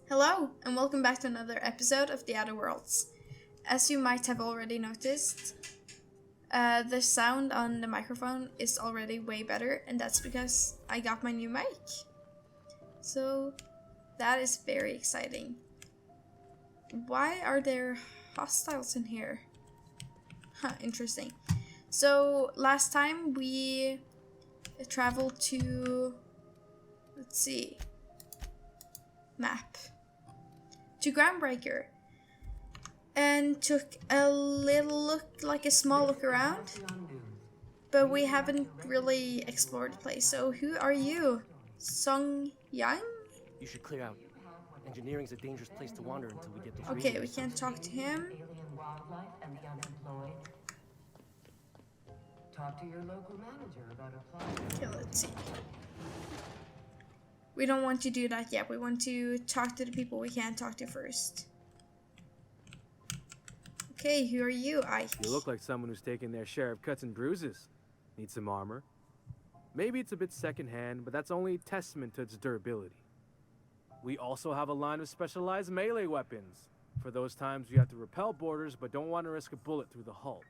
Hello, and welcome back to another episode of The Outer Worlds. As you might have already noticed, the sound on the microphone is already way better, and that's because I got my new mic. So, that is very exciting. Why are there hostiles in here? Interesting. So, last time we traveled to... let's see... map. To Groundbreaker. And took a little look, like a small look around. But we haven't really explored the place. So who are you? Song Yang? You should clear out. Engineering's a dangerous place to wander until we get those Okay, radio we can't signals. talk to him. Alien wildlife and the unemployed. Talk to your local manager about applying. Okay, let's see. We don't want to do that yet. We want to talk to the people we can talk to first. Okay, who are you, Ike? You look like someone who's taken their share of cuts and bruises. Need some armor? Maybe it's a bit secondhand, but that's only a testament to its durability. We also have a line of specialized melee weapons. For those times you have to repel boarders but don't want to risk a bullet through the hull.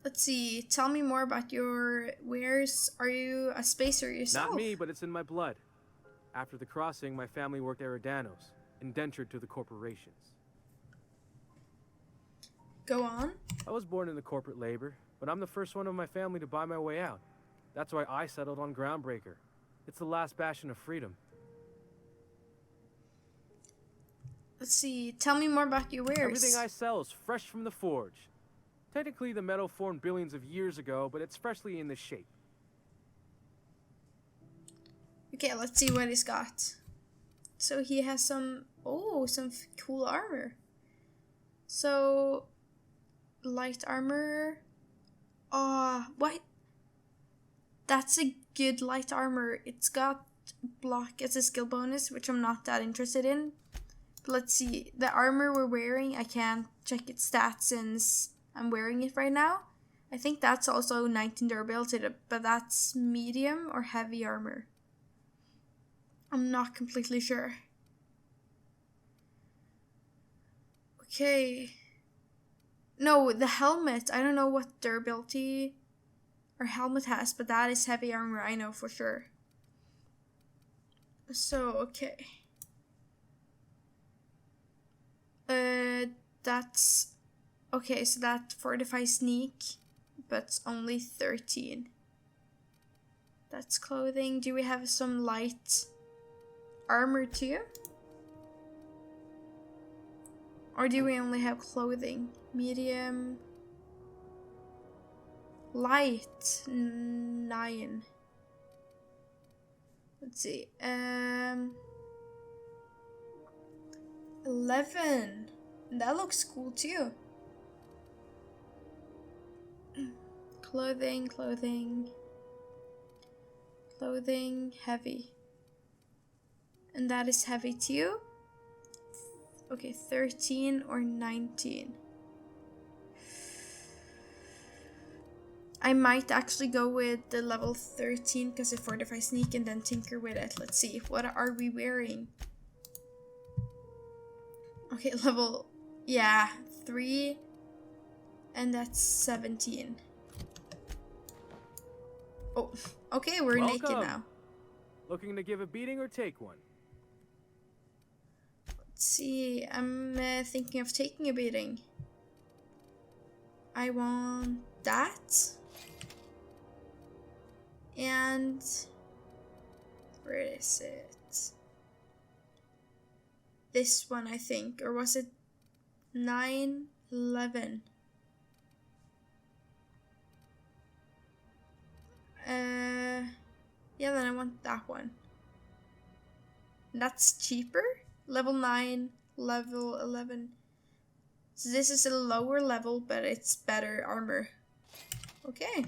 Let's see, tell me more about your wares. Are you a spacer yourself? Not me, but it's in my blood. After the crossing, my family worked Eridanos, indentured to the corporations. Go on. I was born into corporate labor, but I'm the first one of my family to buy my way out. That's why I settled on Groundbreaker. It's the last bastion of freedom. Let's see, tell me more about your wares. Everything I sell is fresh from the forge. Technically, the metal formed billions of years ago, but it's freshly in this shape. Okay, let's see what he's got. So he has some cool armor. So, light armor. What? That's a good light armor. It's got block as a skill bonus, which I'm not that interested in. But let's see, the armor we're wearing, I can't check its stats since I'm wearing it right now. I think that's also 19 durability, but that's medium or heavy armor. I'm not completely sure. Okay. No, the helmet. I don't know what durability our helmet has, but that is heavy armor, I know for sure. So, okay. That's... okay, so that fortifies sneak, but it's only 13. That's clothing. Do we have some light armor too? Or do we only have clothing? Medium. Light. 9. Let's see. 11. That looks cool too. Clothing, heavy. And that is heavy too. Okay, 13 or 19. I might actually go with the level 13 because it fortifies sneak and then tinker with it. Let's see, what are we wearing? Okay, level, 3. And that's 17. Oh, okay, we're naked now. Looking to give a beating or take one? Let's see, I'm thinking of taking a beating. I want that. And where is it? This one, I think. Or was it 9, 11? Yeah, then I want that one. That's cheaper. Level 9, level 11. So this is a lower level, but it's better armor. Okay.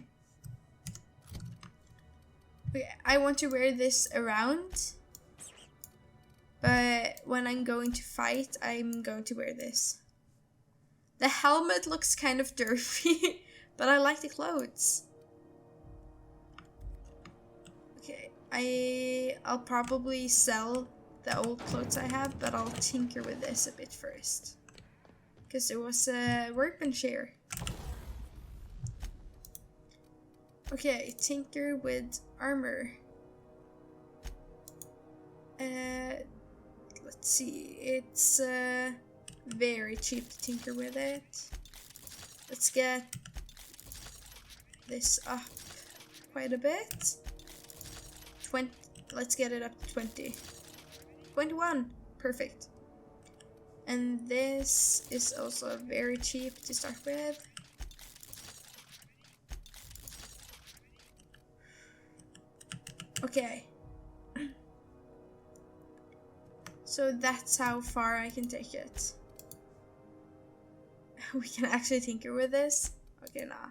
Okay, I want to wear this around. But when I'm going to fight, I'm going to wear this. The helmet looks kind of derpy, but I like the clothes. Okay, I'll probably sell the old clothes I have, but I'll tinker with this a bit first. Because it was a workbench share. Okay, tinker with armor. Let's see, it's very cheap to tinker with it. Let's get this up quite a bit. 20. Let's get it up to 20. 21. Perfect. And this is also very cheap to start with. Okay. So that's how far I can take it. We can actually tinker with this. Okay, nah.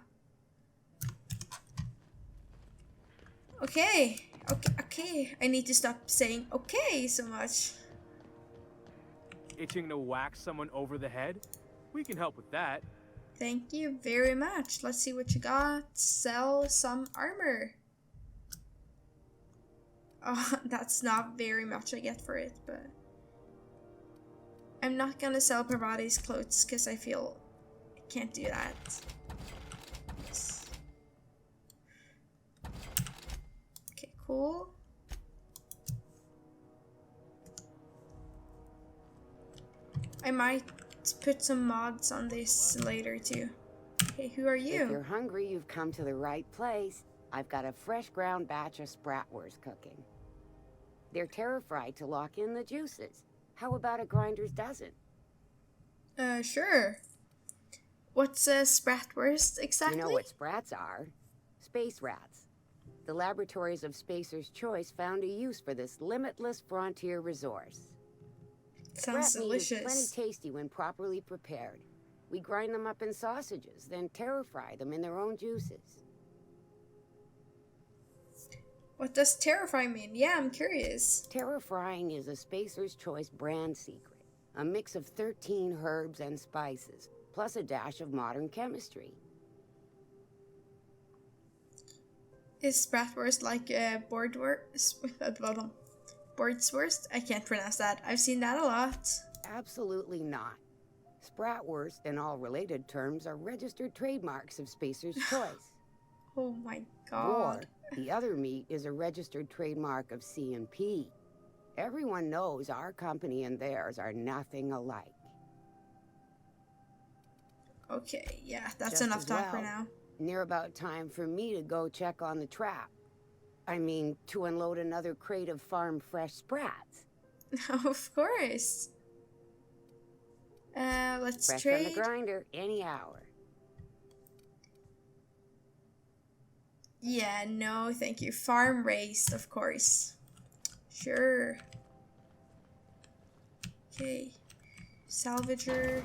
Okay. Okay. I need to stop saying okay so much. Itching to whack someone over the head? We can help with that. Thank you very much. Let's see what you got. Sell some armor. Oh, that's not very much I get for it, but I'm not gonna sell Parvati's clothes because I feel I can't do that. Yes. Okay, cool. I might put some mods on this later too. Okay, who are you? If you're hungry, you've come to the right place. I've got a fresh ground batch of spratwurst cooking. They're terra-fried to lock in the juices. How about a grinder's dozen? Sure. What's a spratwurst exactly? You know what sprats are? Space rats. The laboratories of Spacer's Choice found a use for this limitless frontier resource. Sounds Sprat meat is plenty delicious. tasty when properly prepared. We grind them up in sausages, then terra-fry them in their own juices. What does terrify mean? Yeah, I'm curious. Terra-frying is a Spacer's Choice brand secret. A mix of 13 herbs and spices, plus a dash of modern chemistry. Is bratwurst like boardswurst? I can't pronounce that. I've seen that a lot. Absolutely not. Spratwurst and all related terms are registered trademarks of Spacer's Choice. Oh my Roar, god. the other meat, is a registered trademark of C&P. Everyone knows our company and theirs are nothing alike. Okay, yeah, that's Just enough as talk for well. now. Near about time for me to go check on the trap. I mean, to unload another crate of farm fresh sprats. Of course. Let's Fresh trade. from the grinder, any hour. Yeah, no, thank you. Farm raised, of course. Sure. Okay. Salvager.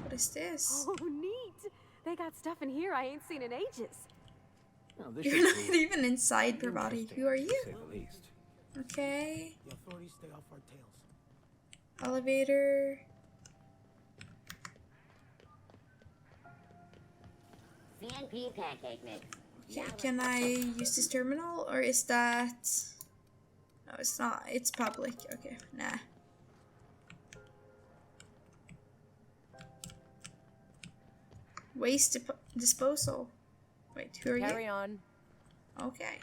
What is this? Oh, neat! They got stuff in here I ain't seen in ages. Now, this You're should not be even inside, Parvati. interesting, Who are to you? say the least. Okay. The authorities stay off our tails. Elevator. C&P pancake mix. Okay, can I use this terminal or is that... No, it's not. It's public. Okay, nah. Waste disposal. Wait, who are Carry you? on. Okay.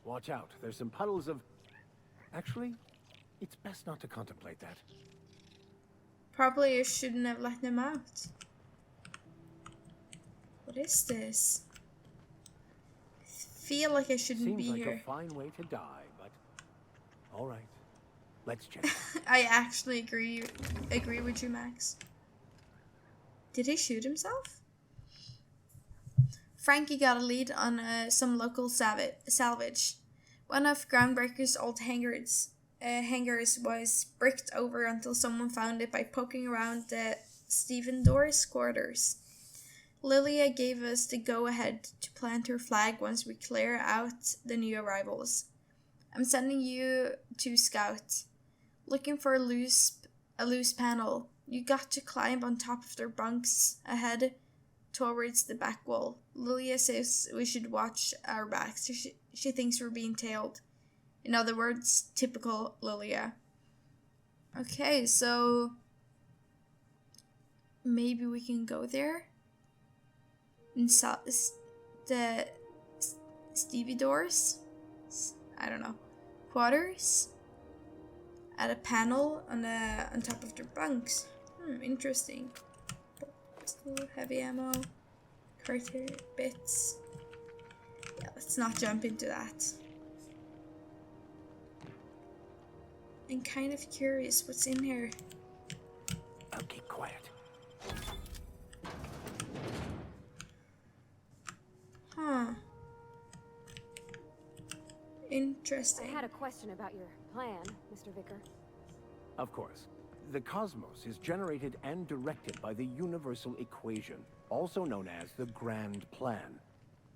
Watch out. There's some puddles of... Actually, it's best not to contemplate that. Probably you shouldn't have let them out. What is this? I feel like I shouldn't Seems be like here. a fine way to die, but... All right. Let's check. I actually agree with you, Max. Did he shoot himself? Frankie got a lead on some local salvage. One of Groundbreaker's old hangars was bricked over until someone found it by poking around the Stephen Doors quarters. Lilia gave us the go-ahead to plant her flag once we clear out the new arrivals. I'm sending you to scout. Looking for a loose panel. You got to climb on top of their bunks ahead towards the back wall. Lilia says we should watch our backs. She thinks we're being tailed. In other words, typical Lilia. Okay, so maybe we can go there. Inside the Stevie doors. I don't know. Quarters. At a panel on top of their bunks. Interesting. Pistol, heavy ammo, Carter bits. Yeah, let's not jump into that. I'm kind of curious what's in here. I'll keep quiet. Huh. I Interesting. had a question about your plan, Mr. Vicker. Of course. The cosmos is generated and directed by the universal equation, also known as the Grand Plan.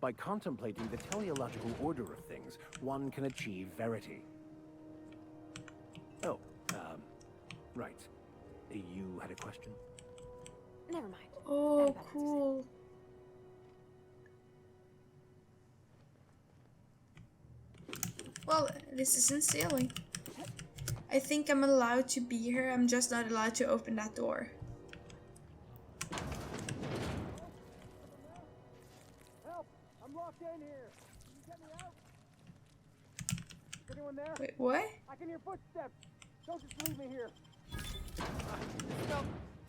By contemplating the teleological order of things, one can achieve verity. Oh, right. You had a question? Never mind. Oh, Everybody just- cool. Well, this isn't stealing. I think I'm allowed to be here. I'm just not allowed to open that door. Help! I'm locked in here. Can you get me out? Is anyone there? Wait, what? I can hear footsteps. Don't just leave me here.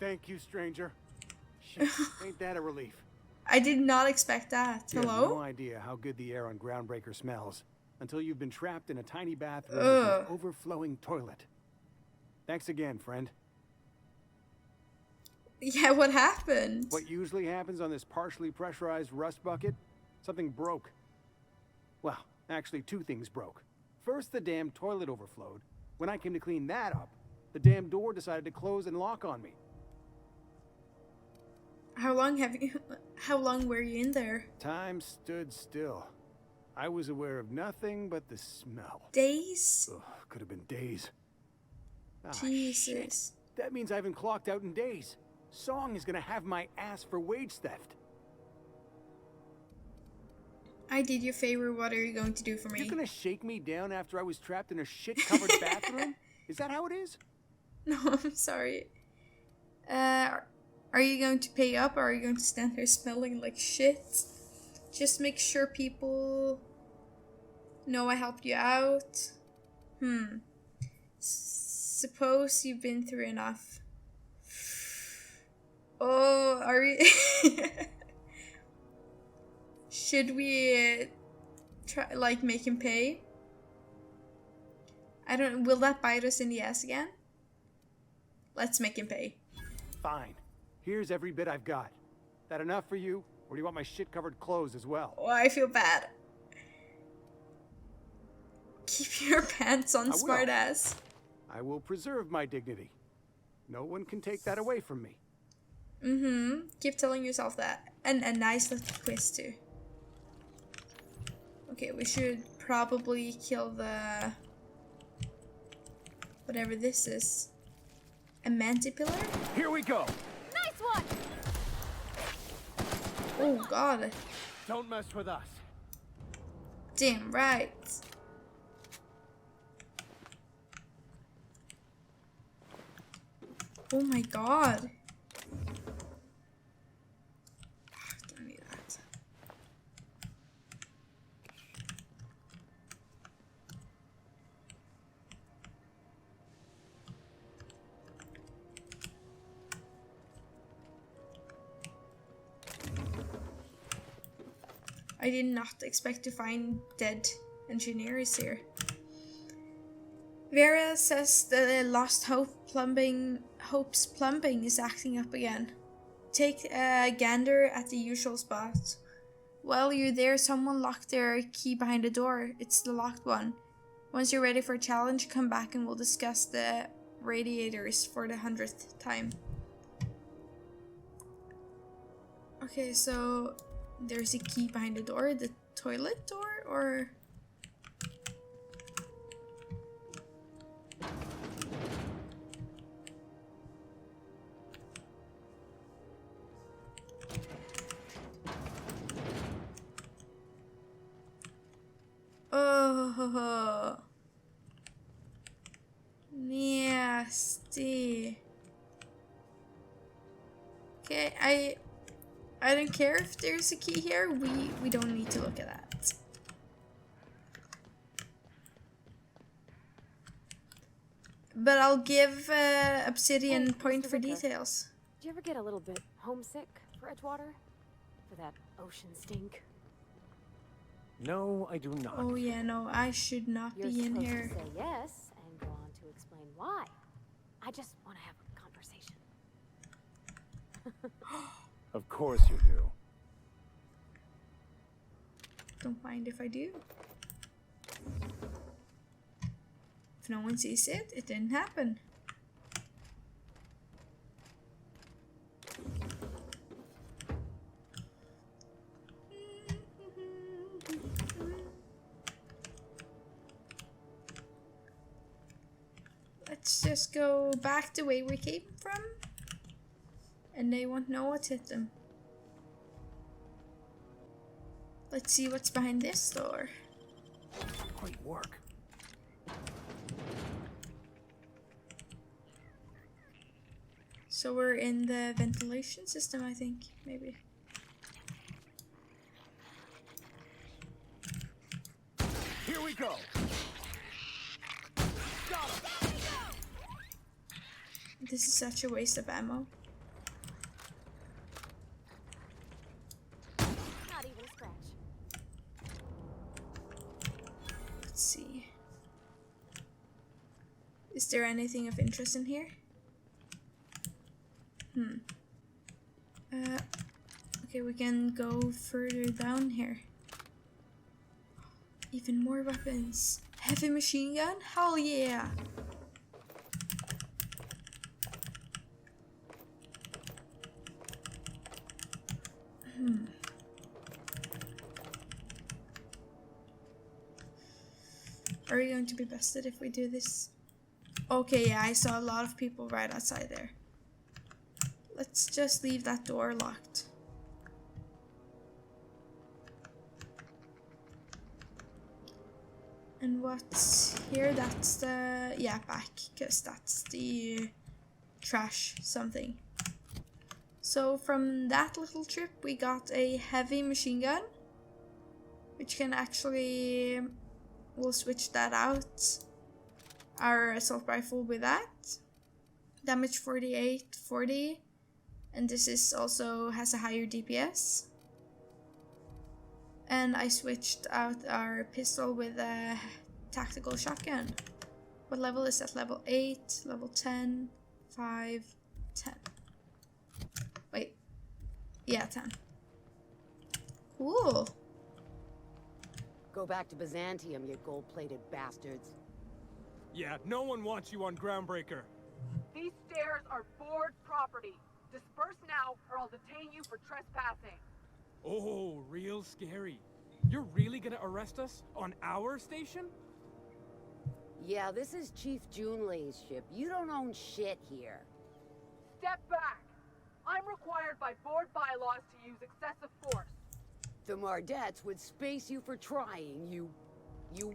Thank you, stranger. Shit, ain't that a relief? I did not expect that. You have no Hello? idea how good the air on Groundbreaker smells until you've been trapped in a tiny bathroom Ugh. with an overflowing toilet. Thanks again, friend. Yeah, what happened? What usually happens on this partially pressurized rust bucket? Something broke. Well, actually, two things broke. First, the damn toilet overflowed. When I came to clean that up, the damn door decided to close and lock on me. How long were you in there? Time stood still. I was aware of nothing but the smell. Days? Ugh, could have been days. Ah, Jesus. shit. That means I haven't clocked out in days. Song is gonna have my ass for wage theft. I did you a favor. What are you going to do for me? You're gonna shake me down after I was trapped in a shit-covered bathroom? Is that how it is? No, I'm sorry. Are you going to pay up or are you going to stand there smelling like shit? Just make sure people know I helped you out. Suppose you've been through enough. Oh, are we... Should we try, like, make him pay? I don't... Will that bite us in the ass again? Let's make him pay. Fine. Here's every bit I've got. That enough for you? Or do you want my shit-covered clothes as well? Oh, I feel bad. Keep your pants on, I will. smartass. I will preserve my dignity. No one can take that away from me. Keep telling yourself that. And a nice little quiz too. Okay, we should probably kill the... whatever this is. A mantipillar? Here we go! Nice one! Oh god. Don't mess with us. Damn right. Oh my god. Don't need that. I did not expect to find dead engineers here. Vera says the Lost Hope's plumbing is acting up again. Take a gander at the usual spot. While you're there, someone locked their key behind the door. It's the locked one. Once you're ready for a challenge, come back and we'll discuss the radiators for the 100th time. Okay, so there's a key behind the door. The toilet door, or... Oh, nasty. Okay, I don't care if there's a key here. We don't need to look at that. But I'll give Obsidian Hey, point Mr. for Vicar. details. Do you ever get a little bit homesick for Edgewater? For that ocean stink? No, I do not. Oh yeah, no, I should not You're be in supposed here. to say yes and go on to explain why. I just want to have a conversation. Of course you do. Don't mind if I do. If no one sees it, it didn't happen. Let's just go back the way we came from, and they won't know what hit them. Let's see what's behind this door. Great work. So we're in the ventilation system, I think, maybe. Here we go. This is such a waste of ammo. Not even a scratch. Let's see. Is there anything of interest in here? Okay, we can go further down here. Even more weapons. Heavy machine gun? Hell yeah! Are we going to be bested if we do this? Okay, yeah, I saw a lot of people right outside there. Let's just leave that door locked. And what's here? That's the... yeah, back. Because that's the trash something. So from that little trip we got a heavy machine gun. Which can actually... we'll switch that out. Our assault rifle with that. Damage 48, 40. And this is also has a higher DPS. And I switched out our pistol with a tactical shotgun. What level is that? Level 8, level 10, 5, 10. Wait. Yeah, 10. Cool. Go back to Byzantium, you gold-plated bastards. Yeah, no one wants you on Groundbreaker. These stairs are board property. Disperse now, or I'll detain you for trespassing. Oh, real scary. You're really gonna arrest us on our station? Yeah, this is Chief Junlei's ship. You don't own shit here. Step back. I'm required by board bylaws to use excessive force. The Mardettes would space you for trying, you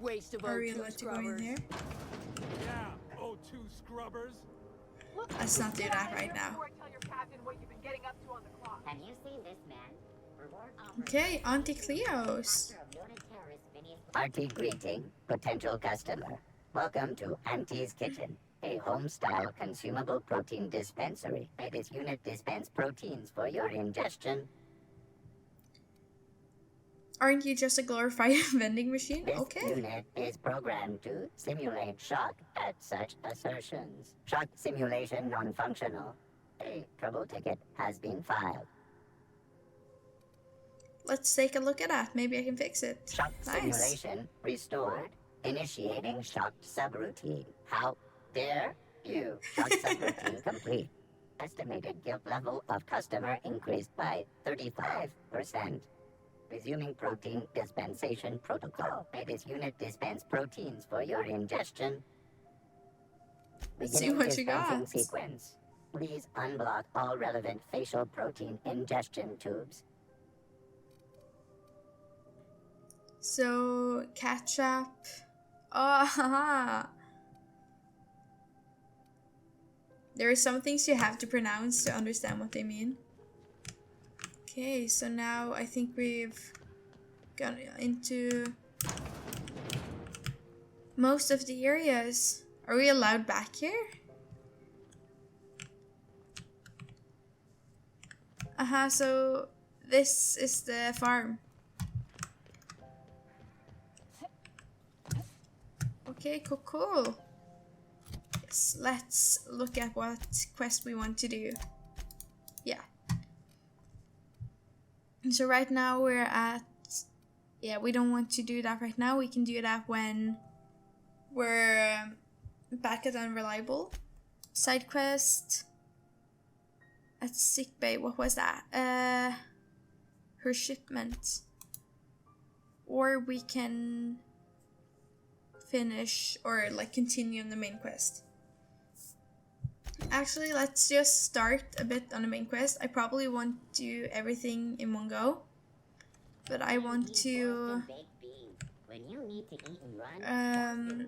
waste of Are we O2 allowed to go in scrubbers. there? Yeah, O2 scrubbers. Look, Let's not do get that out of right here now. before I tell your captain what you've been getting up to on the clock. Have you seen this man? Reward offer. Okay, Auntie Cleo's. Hearty greeting, potential customer. Welcome to Auntie's Kitchen, a home-style consumable protein dispensary. This unit dispense proteins for your ingestion. Aren't you just a glorified vending machine? This Okay. unit is programmed to simulate shock at such assertions. Shock simulation non-functional. A trouble ticket has been filed. Let's take a look at that. Maybe I can fix it. Shock Nice. simulation restored. Initiating shocked subroutine. How dare you? Shock subroutine complete. Estimated guilt level of customer increased by 35%. Resuming protein dispensation protocol. This unit dispense proteins for your ingestion. Let's see Beginning what you dispensing got. sequence. Please unblock all relevant facial protein ingestion tubes. So, ketchup. Oh, haha. There are some things you have to pronounce to understand what they mean. Okay, so now I think we've gone into most of the areas. Are we allowed back here? So this is the farm. Okay, cool. Yes, let's look at what quest we want to do. Yeah. So right now we're at... Yeah, we don't want to do that right now. We can do that when we're back at Unreliable. Side quest at sick bay. What was that? Her shipment. Or we can finish or like continue on the main quest. Actually, let's just start a bit on the main quest. I probably won't do everything in one go, but I want to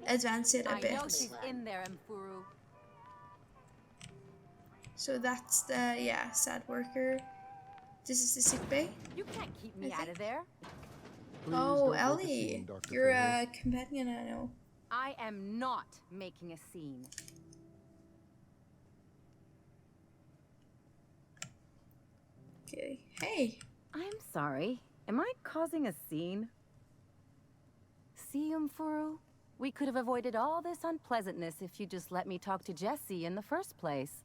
advance it a bit. I know she's in there, Mfuru. So that's the, yeah, sad worker. This is the sick bay. You can't keep me out of there. Oh, Ellie, you're a companion, I know. I am not making a scene. Okay, hey. I'm sorry. Am I causing a scene? See, Mfuru? We could have avoided all this unpleasantness if you just let me talk to Jesse in the first place.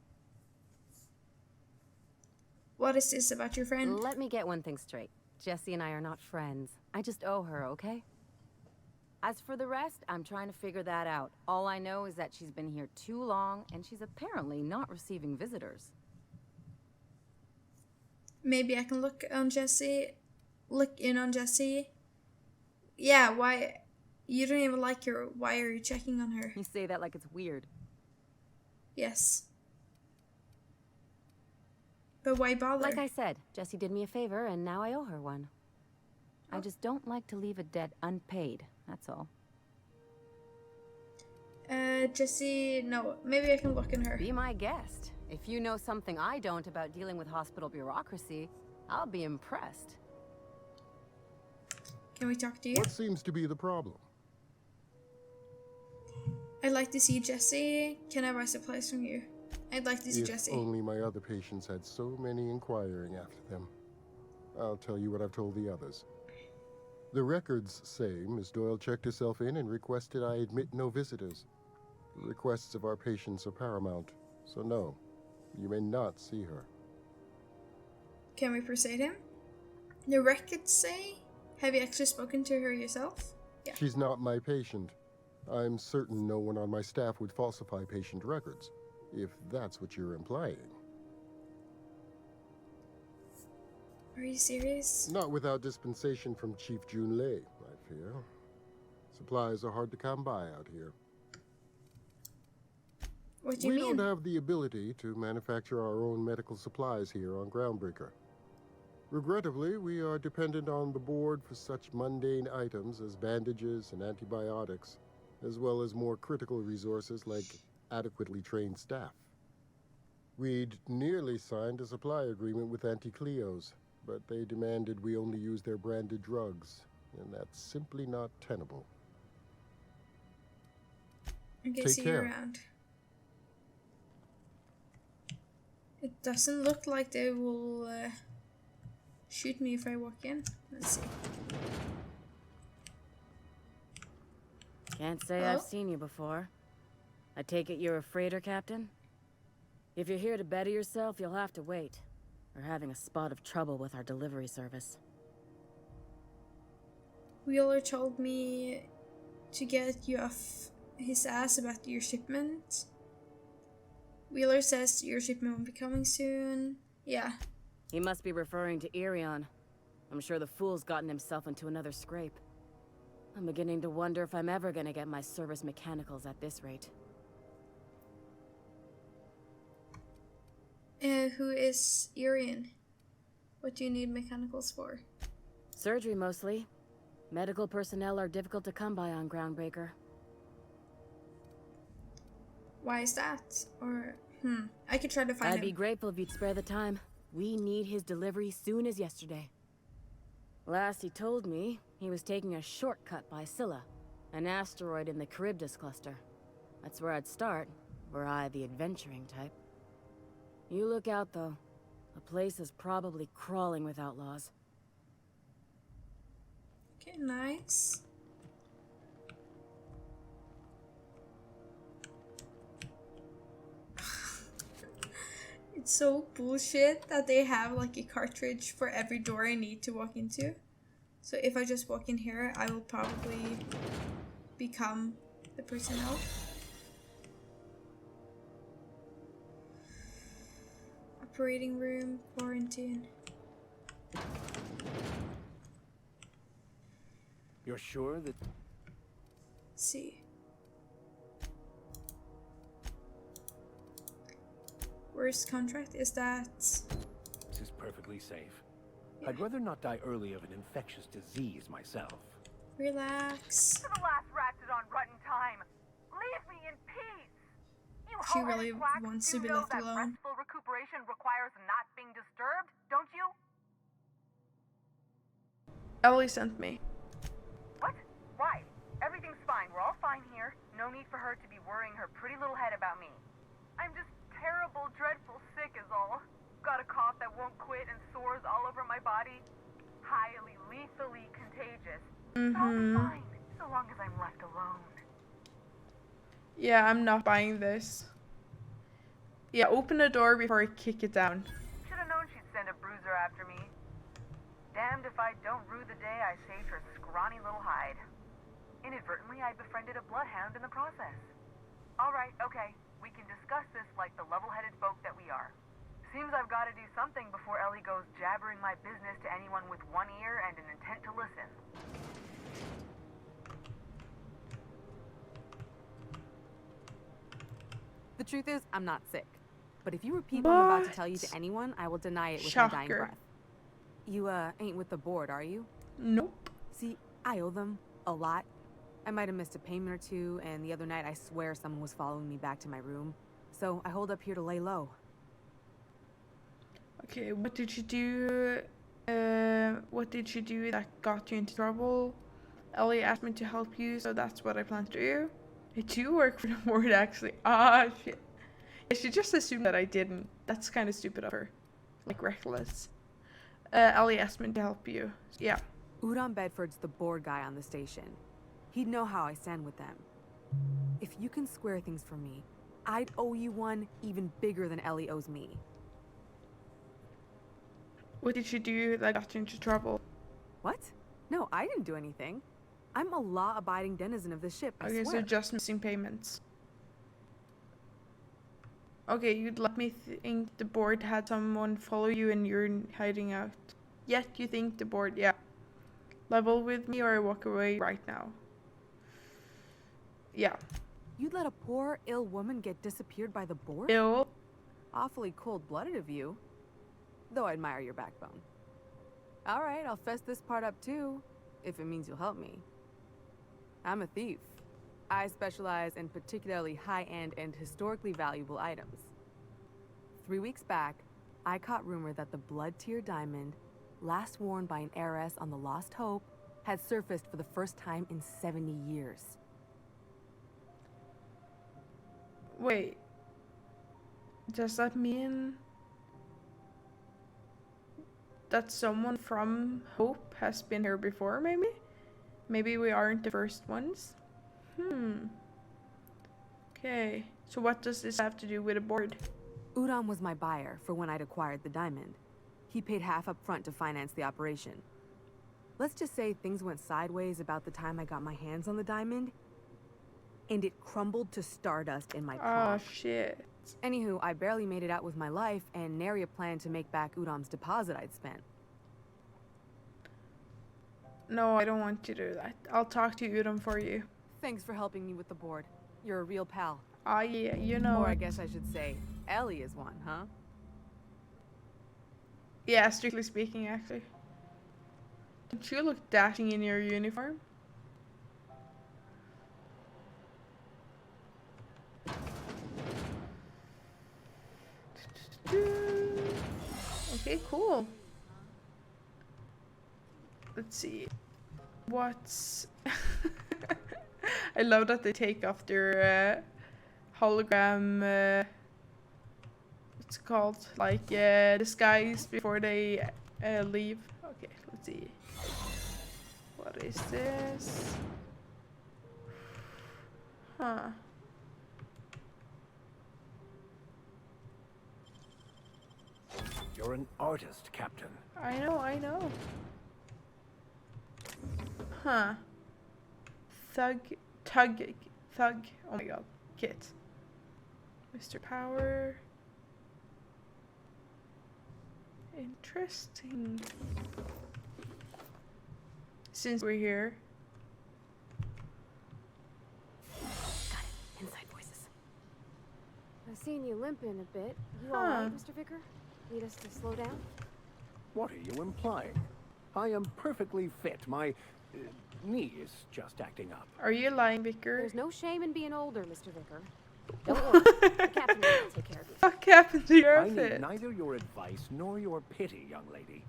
What is this about your friend? Let me get one thing straight. Jesse and I are not friends. I just owe her, okay? As for the rest, I'm trying to figure that out. All I know is that she's been here too long, and she's apparently not receiving visitors. Maybe I can look on Jesse. Look in on Jesse. Yeah, why? You don't even like her. Why are you checking on her? You say that like it's weird. Yes. But why bother? Like I said, Jesse did me a favor, and now I owe her one. I just don't like to leave a debt unpaid, that's all. Jesse, no. Maybe I can look in her. Be my guest. If you know something I don't about dealing with hospital bureaucracy, I'll be impressed. Can we talk to you? What seems to be the problem? I'd like to see Jesse. Can I buy supplies from you? I'd like to see Jesse. If only my other patients had so many inquiring after them. I'll tell you what I've told the others. The records say Miss Doyle checked herself in and requested I admit no visitors. The requests of our patients are paramount, so no, you may not see her. Can we persuade him? The records say? Have you actually spoken to her yourself? Yeah. She's not my patient. I'm certain no one on my staff would falsify patient records, if that's what you're implying. Are you serious? Not without dispensation from Chief Junlei, I fear. Supplies are hard to come by out here. What do you mean? We don't have the ability to manufacture our own medical supplies here on Groundbreaker. Regrettably, we are dependent on the board for such mundane items as bandages and antibiotics, as well as more critical resources like adequately trained staff. We'd nearly signed a supply agreement with Anti-Cleos, but they demanded we only use their branded drugs, and that's simply not tenable. Okay, Take see you care. around. It doesn't look like they will shoot me if I walk in. Let's see. Can't say Hello? I've seen you before. I take it you're a freighter captain? If you're here to better yourself, you'll have to wait. We're having a spot of trouble with our delivery service. Wheeler told me to get you off his ass about your shipment. Wheeler says your shipment will be coming soon. Yeah. He must be referring to Irion. I'm sure the fool's gotten himself into another scrape. I'm beginning to wonder if I'm ever gonna get my service mechanicals at this rate. Who is Irion? What do you need mechanicals for? Surgery, mostly. Medical personnel are difficult to come by on Groundbreaker. Why is that? Or, I could try to find I'd him. be grateful if you'd spare the time. We need his delivery soon as yesterday. Last he told me, he was taking a shortcut by Scylla, an asteroid in the Charybdis cluster. That's where I'd start, were I the adventuring type. You look out, though. The place is probably crawling with outlaws. Okay, nice. It's so bullshit that they have like a cartridge for every door I need to walk into. So if I just walk in here, I will probably become the personnel. Operating room, quarantine. You're sure that... Let's see. Worst contract is that... This is perfectly safe. I'd rather not die early of an infectious disease myself. Relax. To the last ratchet on rotten time. Leave me in peace. You She hoe-headed really quacks wants do to be know left that alone. restful recuperation requires not being disturbed, don't you? Ellie sent me. What? Why? Everything's fine. We're all fine here. No need for her to be worrying her pretty little head about me. I'm just terrible, dreadful sick is all. Got a cough that won't quit and sores all over my body. Highly, lethally contagious. I'll be fine, so long as I'm left alone. Yeah, I'm not buying this. Yeah, open the door before I kick it down. Should've known she'd send a bruiser after me. Damned if I don't rue the day I saved her scrawny little hide. Inadvertently, I befriended a bloodhound in the process. Alright, okay. We can discuss this like the level-headed folk that we are. Seems I've got to do something before Ellie goes jabbering my business to anyone with one ear and an intent to listen. The truth is, I'm not sick. But if you repeat what I'm about to tell you to anyone, I will deny it with my dying breath. You, ain't with the board, are you? Nope. See, I owe them a lot. I might have missed a payment or two, and the other night I swear someone was following me back to my room. So I hold up here to lay low. Okay, what did you do? What did you do that got you into trouble? Ellie asked me to help you, so that's what I plan to do. I do work for the board, actually. Ah, shit. Yeah, she just assumed that I didn't. That's kind of stupid of her. Like, reckless. Ellie asked me to help you. Yeah. Udon Bedford's the board guy on the station. He'd know how I stand with them. If you can square things for me, I'd owe you one even bigger than Ellie owes me. What did you do that got you into trouble? What? No, I didn't do anything. I'm a law-abiding denizen of this ship, I Okay, swear. so just missing payments. Okay, you'd let me think the board had someone follow you and you're hiding out. Yet you think the board, yeah. Level with me or I walk away right now. Yeah. You'd let a poor, ill woman get disappeared by the board? Ill. Awfully cold-blooded of you. Though I admire your backbone. Alright, I'll fess this part up too, if it means you'll help me. I'm a thief. I specialize in particularly high-end and historically valuable items. 3 weeks back, I caught rumor that the blood-tier diamond, last worn by an heiress on the Lost Hope, had surfaced for the first time in 70 years. Wait. Does that mean that someone from Hope has been here before, maybe? Maybe we aren't the first ones? Okay. So what does this have to do with a board? Udon was my buyer for when I'd acquired the diamond. He paid half up front to finance the operation. Let's just say things went sideways about the time I got my hands on the diamond, and it crumbled to stardust in my palm. Oh, shit. Anywho, I barely made it out with my life, and nary a plan to make back Udom's deposit I'd spent. No, I don't want to do that. I'll talk to Udon for you. Thanks for helping me with the board. You're a real pal. Ah, yeah, you know. Or I guess I should say, Ellie is one, huh? Yeah, strictly speaking, actually. Don't you look dashing in your uniform? Okay, cool. Let's see. What's... I love that they take off their hologram... what's it called? Like, disguise before they leave. Okay, let's see. What is this? Huh. You're an artist, Captain. I know. Huh. Thug. Oh my god. Kit. Mr. Power. Interesting. Since we're here. Got it. Inside voices. I've seen you limping a bit. You Huh. alright, Mr. Vicker? Need us to slow down? What are you implying? I am perfectly fit. My knee is just acting up. Are you lying, Vicar? There's no shame in being older, Mr. Vicker. Don't worry. The captain will take care of you. What happened to your I need outfit? neither your advice nor your pity, young lady.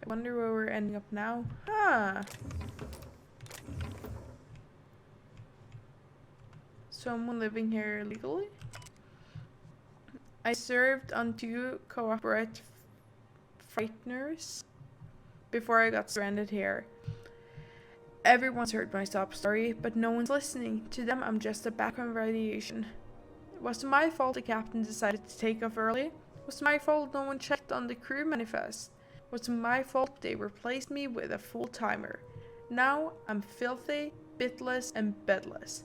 I wonder where we're ending up now. Huh. Someone living here illegally? I served on 2 cooperate frighteners before I got stranded here. Everyone's heard my sob story, but no one's listening. To them, I'm just a background radiation. Was it my fault the captain decided to take off early? Was it my fault no one checked on the crew manifest? Was it my fault they replaced me with a full-timer? Now, I'm filthy, bitless, and bedless.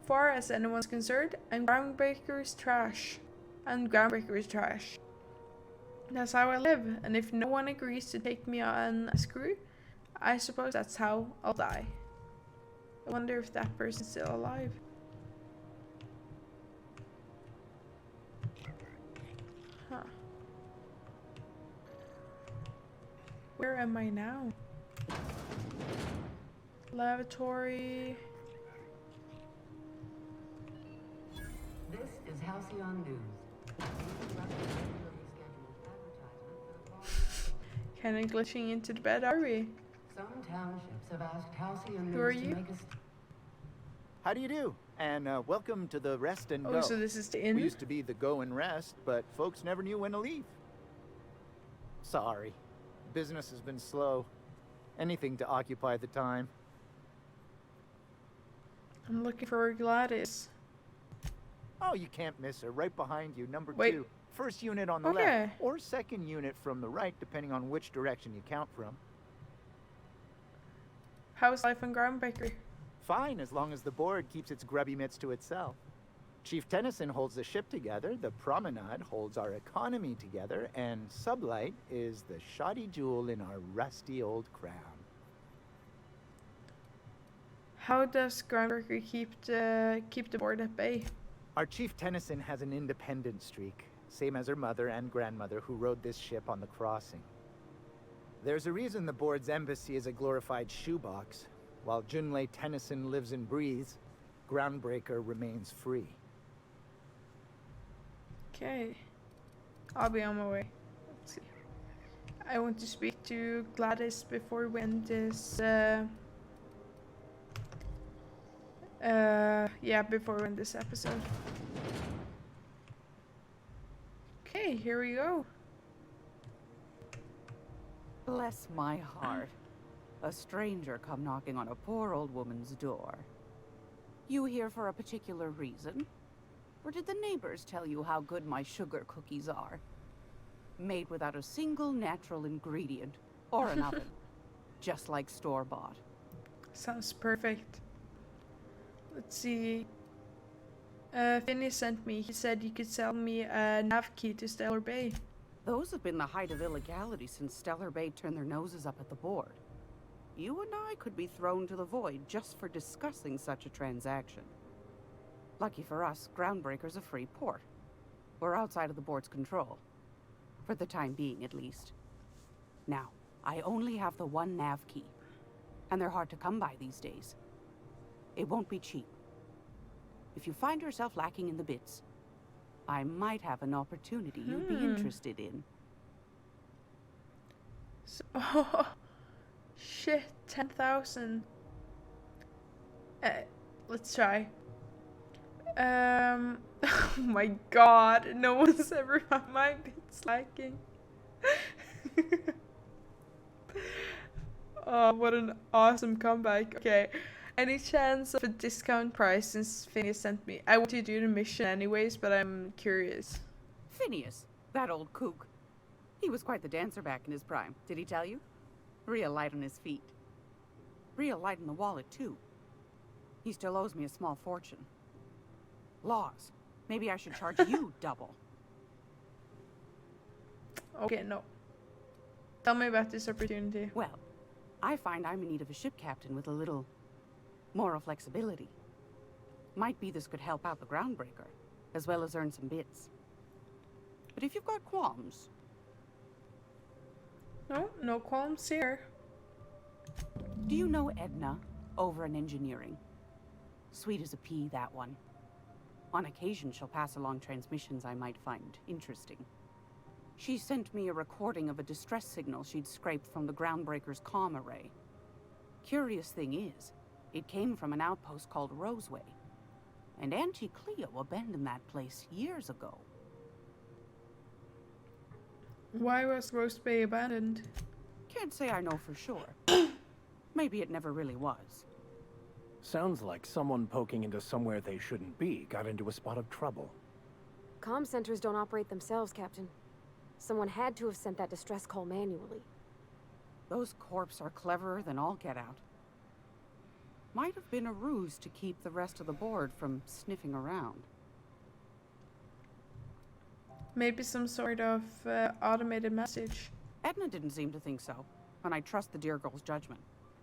Far as anyone's concerned, I'm Groundbreaker's trash. And Groundbreaker's trash. That's how I live, and if no one agrees to take me on a screw, I suppose that's how I'll die. I wonder if that person's still alive. Huh. Where am I now? Lavatory. This is Halcyon News. Kinda glitching into the bed, are we? Some townships have asked Halcyon Who are News to you? make us. How do you do? And welcome to the Rest and Oh, Go. so this is the inn? We used to be the Go and Rest, but folks never knew when to leave. Sorry. Business has been slow. Anything to occupy the time. I'm looking for Gladys. Oh, you can't miss her. Right behind you, number Wait. 2. First unit on the Okay. left, or second unit from the right, depending on which direction you count from. How's life on Groundbreaker? Fine, as long as the board keeps its grubby mitts to itself. Chief Tennyson holds the ship together, the Promenade holds our economy together, and Sublight is the shoddy jewel in our rusty old crown. How does Groundbreaker keep the board at bay? Our Chief Tennyson has an independent streak, same as her mother and grandmother who rode this ship on the crossing. There's a reason the board's embassy is a glorified shoebox. While Junlei Tennyson lives and breathes, Groundbreaker remains free. Okay. I'll be on my way. Let's see. I want to speak to Gladys before we end this, yeah, before we end this episode. Okay, here we go. Bless my heart. A stranger come knocking on a poor old woman's door. You here for a particular reason? Or did the neighbors tell you how good my sugar cookies are? Made without a single natural ingredient or an oven. Just like store-bought. Sounds perfect. Let's see. Finney sent me. He said you could sell me a nav key to Stellar Bay. Those have been the height of illegality since Stellar Bay turned their noses up at the board. You and I could be thrown to the void just for discussing such a transaction. Lucky for us, Groundbreaker's a free port. We're outside of the board's control. For the time being, at least. Now, I only have the one nav key, and they're hard to come by these days. It won't be cheap. If you find yourself lacking in the bits, I might have an opportunity you'd be interested in. So, oh, shit, 10,000. Let's try. Oh my god, no one's ever found my bits lacking. Oh, what an awesome comeback. Okay, any chance of a discount price since Phineas sent me? I want to do the mission anyways, but I'm curious. Phineas, that old kook. He was quite the dancer back in his prime, did he tell you? Real light on his feet. Real light in the wallet, too. He still owes me a small fortune. Laws. Maybe I should charge you double. Okay, no. Tell me about this opportunity. Well, I find I'm in need of a ship captain with a little moral flexibility. Might be this could help out the groundbreaker, as well as earn some bits. But if you've got qualms... No qualms here. Do you know Edna, over in engineering? Sweet as a pea, that one. On occasion, she'll pass along transmissions I might find interesting. She sent me a recording of a distress signal she'd scraped from the groundbreaker's comm array. Curious thing is, it came from an outpost called Roseway. And Auntie Cleo abandoned that place years ago. Why was Rose Bay abandoned? Can't say I know for sure. Maybe it never really was. Sounds like someone poking into somewhere they shouldn't be got into a spot of trouble. Comm centers don't operate themselves, Captain. Someone had to have sent that distress call manually. Those corps are cleverer than all get out. Might have been a ruse to keep the rest of the board from sniffing around. Maybe some sort of automated message. Edna didn't seem to think so, and I trust the dear girl's judgment.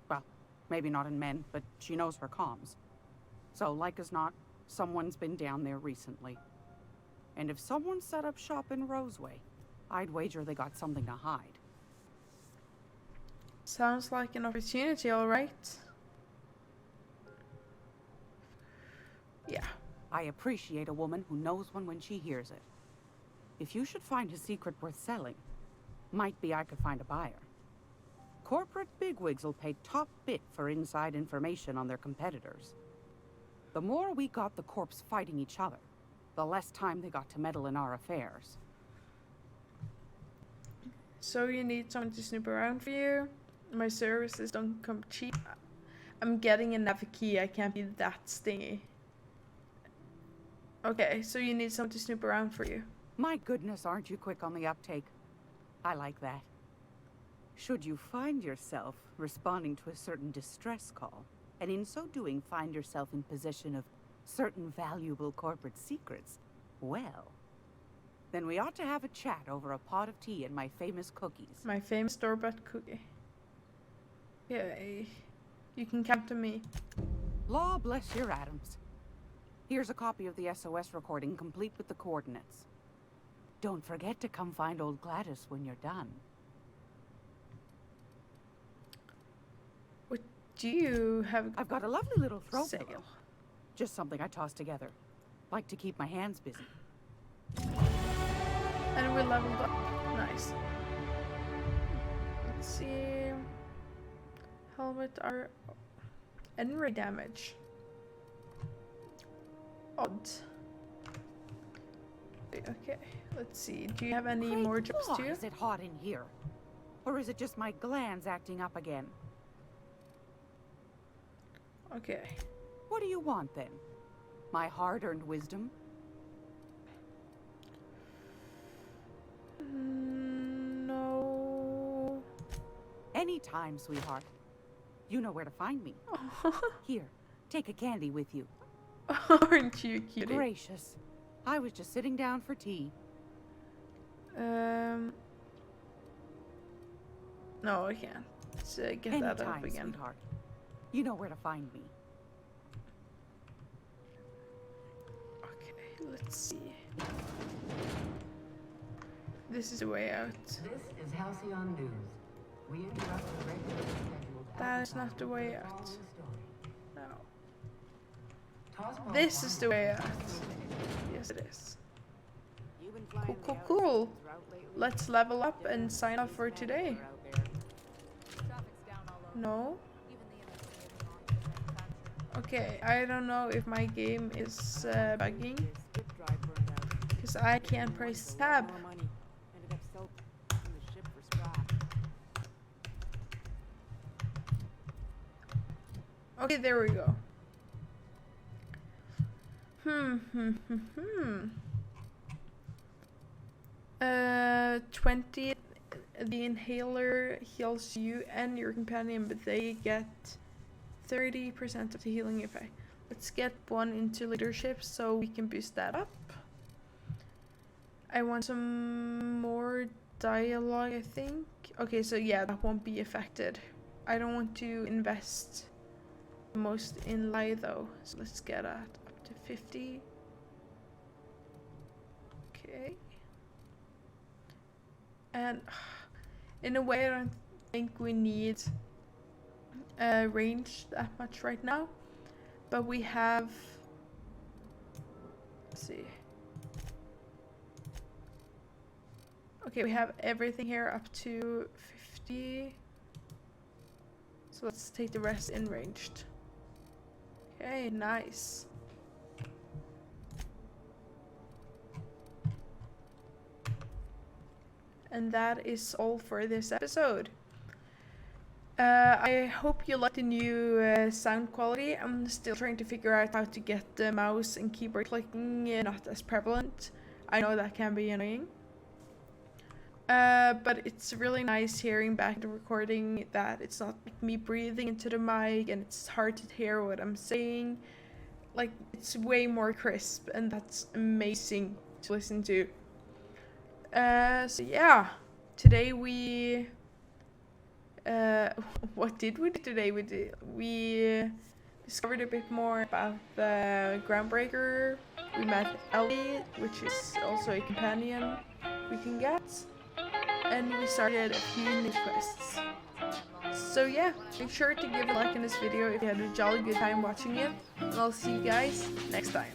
Well, maybe not in men, but she knows her comms. So, like as not, someone's been down there recently. And if someone set up shop in Roseway, I'd wager they got something to hide. Sounds like an opportunity, alright. Yeah. I appreciate a woman who knows one when she hears it. If you should find a secret worth selling, might be I could find a buyer. Corporate bigwigs will pay top bit for inside information on their competitors. The more we got the corps fighting each other, the less time they got to meddle in our affairs. So you need someone to snoop around for you? My services don't come cheap. I'm getting a nav key, I can't be that stingy. Okay, so you need someone to snoop around for you. My goodness, aren't you quick on the uptake? I like that. Should you find yourself responding to a certain distress call, and in so doing find yourself in possession of certain valuable corporate secrets, well, then we ought to have a chat over a pot of tea and my famous cookies. My famous store-bought cookie. Yay. You can count on me. Law bless your Adams. Here's a copy of the SOS recording complete with the coordinates. Don't forget to come find old Gladys when you're done. What do you have? I've got a lovely little throw Sale. pillow. Just something I toss together. Like to keep my hands busy. And we leveled up. Nice. Let's see. Helmet are N-ray damage. Odd. Okay, let's see. Do you have any Great more jobs God, too? Is it hot in here? Or is it just my glands acting up again? Okay. What do you want then? My hard-earned wisdom? No. Anytime, sweetheart. You know where to find me. Here, take a candy with you. Aren't you cute? Gracious. I was just sitting down for tea. No, I can't. Let's get that up Anytime, again. sweetheart. You know where to find me. Okay, let's see. This is the way out. This is Halcyon News. We interrupt the regularly scheduled That is not the way advertisement out. following No. This is the way out. Yes, it is. Cool, cool, cool. Let's level up and sign off for today. No? Okay, I don't know if my game is bugging. Because I can't press tab. Okay, there we go. 20, the inhaler heals you and your companion, but they get 30% of the healing effect. Let's get one into leadership so we can boost that up. I want some more dialogue, I think. Okay, so yeah, that won't be affected. I don't want to invest the most in lie though, so let's get that up to 50. Okay. And in a way, I don't think we need range that much right now, but we have, let's see. Okay, we have everything here up to 50. So let's take the rest in ranged. Okay, nice. And that is all for this episode. I hope you like the new sound quality. I'm still trying to figure out how to get the mouse and keyboard clicking not as prevalent. I know that can be annoying. But it's really nice hearing back the recording that it's not me breathing into the mic and it's hard to hear what I'm saying. Like, it's way more crisp and that's amazing to listen to. So yeah, today we, what did we do today? We discovered a bit more about the Groundbreaker. We met Ellie, which is also a companion we can get. And we started a few new quests. So yeah, make sure to give a like in this video if you had a jolly good time watching it. And I'll see you guys next time.